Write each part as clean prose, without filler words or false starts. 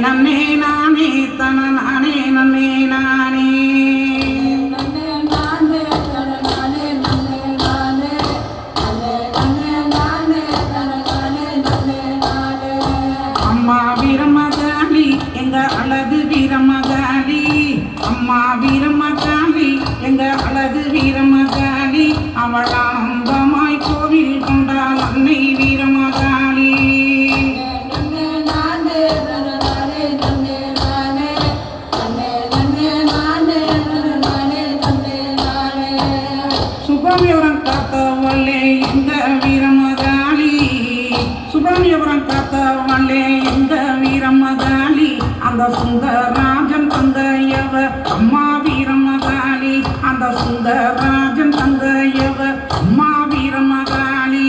நன்னே நானே தன நானே நன்னே நானே அம்மா வீரமகாளி எங்க அழகு வீரமகாளி அம்மா வீரமகாளி எங்க அழகு வீரமகாளி அவள் ஆனந்தமாய் கோவில் கொண்டாள் அன்னை வீரமகாளி சுப்பிரமணியபுரம் காத்தவளே எங்க வீரமகாளி சுப்பிரமணியபுரம் காத்தவளே எங்க வீரமகாளி அந்த சுந்தரராஜன் தந்தையவ அம்மா வீரமகாளி அந்த சுந்தரராஜன் தந்தையவ அம்மா வீரமகாளி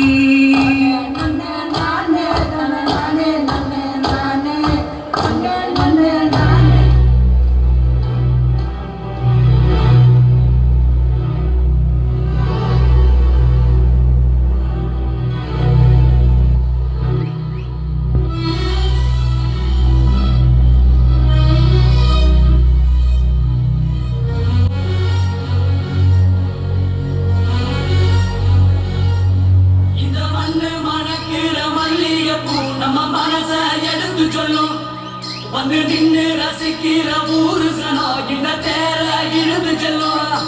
வந்து நின்று ரசிக்கிற ஊரு சனோ இந்த தேர இழுது செல்லும்